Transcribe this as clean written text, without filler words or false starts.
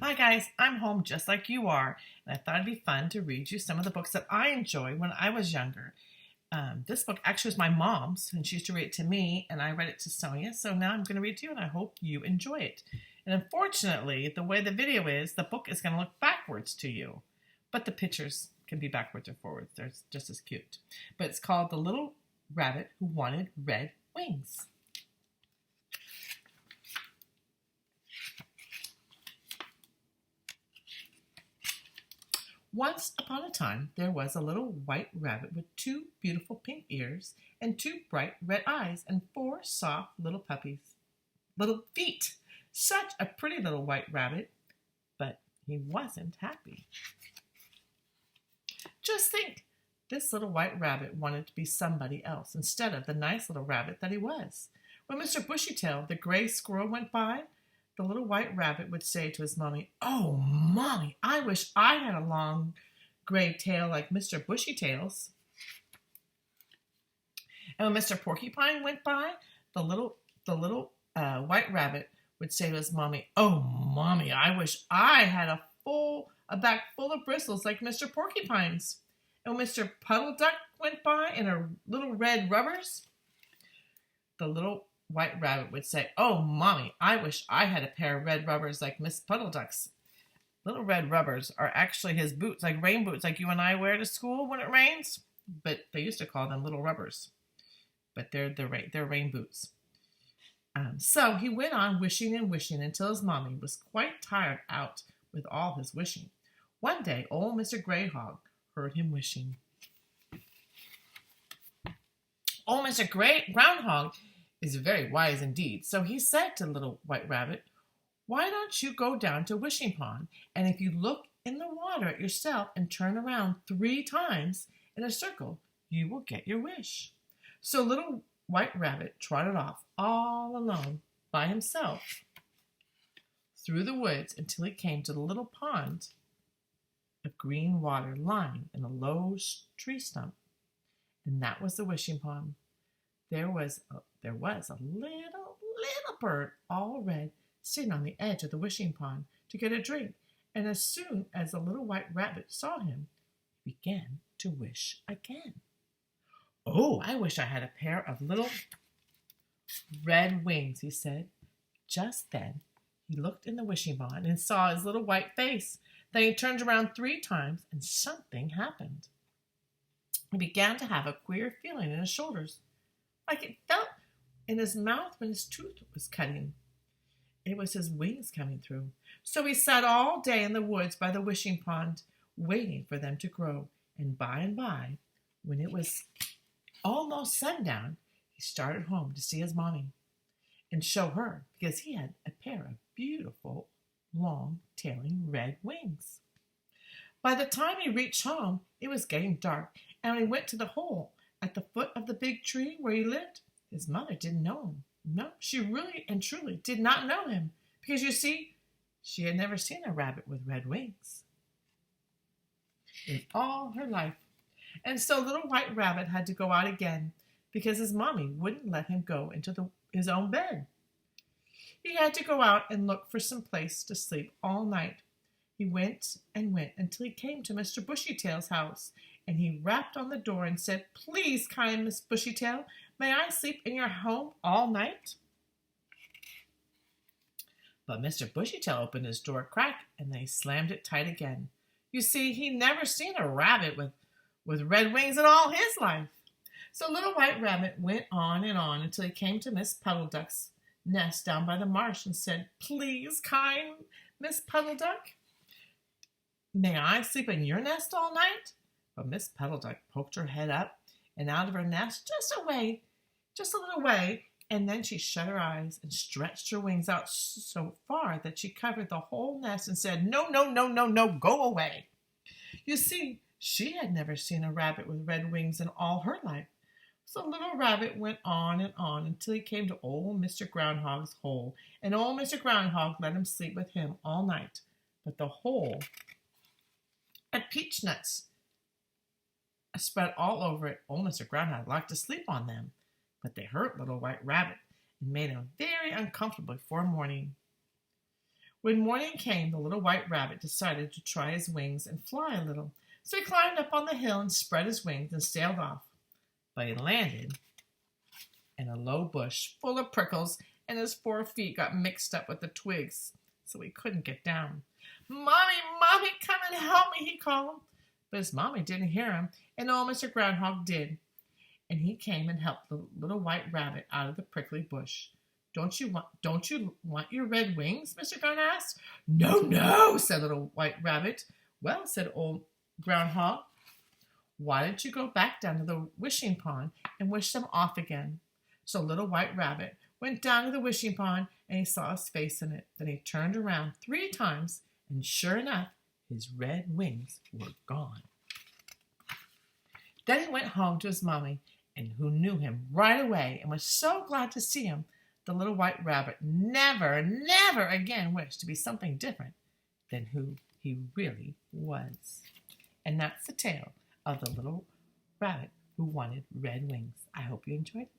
Hi guys, I'm home just like you are, and I thought it'd be fun to read you some of the books that I enjoyed when I was younger. This book actually was my mom's, and she used to read it to me, and I read it to Sonia. So now I'm going to read it to you, and I hope you enjoy it. And unfortunately, the way the video is, the book is going to look backwards to you, but the pictures can be backwards or forwards. They're just as cute. But it's called The Little Rabbit Who Wanted Red Wings. Once upon a time, there was a little white rabbit with two beautiful pink ears and two bright red eyes and four soft little little feet. Such a pretty little white rabbit, but he wasn't happy. Just think, this little white rabbit wanted to be somebody else instead of the nice little rabbit that he was. When Mr. Bushytail, the gray squirrel, went by, the little white rabbit would say to his mommy, "Oh, mommy, I wish I had a long gray tail like Mr. Bushytail's." And when Mr. Porcupine went by, the little white rabbit would say to his mommy, "Oh, mommy, I wish I had a back full of bristles like Mr. Porcupine's." And when Mr. Puddle Duck went by in her little red rubbers, the little white rabbit would say, "Oh, mommy, I wish I had a pair of red rubbers like Miss Puddle Duck's." Little red rubbers are actually his boots, like rain boots, like you and I wear to school when it rains. But they used to call them little rubbers. But they're rain boots. So he went on wishing and wishing until his mommy was quite tired out with all his wishing. One day, old Mr. Greyhog heard him wishing. Old Mr. Groundhog is very wise indeed. So he said to Little White Rabbit, "Why don't you go down to Wishing Pond, and if you look in the water at yourself and turn around 3 times in a circle, you will get your wish." So Little White Rabbit trotted off all alone by himself through the woods until he came to the little pond of green water lying in a low tree stump. And that was the wishing pond. There was a little bird, all red, sitting on the edge of the wishing pond to get a drink. And as soon as the little white rabbit saw him, he began to wish again. "Oh, I wish I had a pair of little red wings," he said. Just then, he looked in the wishing pond and saw his little white face. Then he turned around 3 times, and something happened. He began to have a queer feeling in his shoulders, like it felt in his mouth when his tooth was cutting. It was his wings coming through. So he sat all day in the woods by the wishing pond, waiting for them to grow. And by, when it was almost sundown, he started home to see his mommy and show her, because he had a pair of beautiful, long, tailing red wings. By the time he reached home, it was getting dark, and when he went to the hole at the foot of the big tree where he lived, his mother didn't know him. No, she really and truly did not know him, because you see, she had never seen a rabbit with red wings in all her life. And so Little White Rabbit had to go out again, because his mommy wouldn't let him go into his own bed. He had to go out and look for some place to sleep all night. He went and went until he came to Mr. Bushytail's house, and he rapped on the door and said, "Please, kind Miss Bushytail, may I sleep in your home all night?" But Mr. Bushytail opened his door a crack, and then he slammed it tight again. You see, he'd never seen a rabbit with red wings in all his life. So Little White Rabbit went on and on until he came to Miss Puddle Duck's nest down by the marsh and said, "Please, kind Miss Puddle Duck, may I sleep in your nest all night?" But Miss Puddle Duck poked her head up and out of her nest just a little way, and then she shut her eyes and stretched her wings out so far that she covered the whole nest and said, "No, no, no, no, no, go away." You see, she had never seen a rabbit with red wings in all her life. So Little Rabbit went on and on until he came to old Mr. Groundhog's hole, and old Mr. Groundhog let him sleep with him all night. But the hole had peach nuts spread all over it. Old Mr. Groundhog liked to sleep on them, but they hurt Little White Rabbit and made him very uncomfortable before morning. When morning came, the little white rabbit decided to try his wings and fly a little. So he climbed up on the hill and spread his wings and sailed off. But he landed in a low bush full of prickles, and his 4 feet got mixed up with the twigs, so he couldn't get down. "Mommy, Mommy, come and help me," he called. But his mommy didn't hear him, and old Mr. Groundhog did. And he came and helped the little white rabbit out of the prickly bush. Don't you want your red wings?" Mr. Groundhog asked. "No, no," said little white rabbit. "Well," said old Groundhog, "why don't you go back down to the wishing pond and wish them off again?" So little white rabbit went down to the wishing pond, and he saw his face in it. Then he turned around 3 times, and sure enough, his red wings were gone. Then he went home to his mommy, and who knew him right away and was so glad to see him. The little white rabbit never, never again wished to be something different than who he really was. And that's the tale of the little rabbit who wanted red wings. I hope you enjoyed it.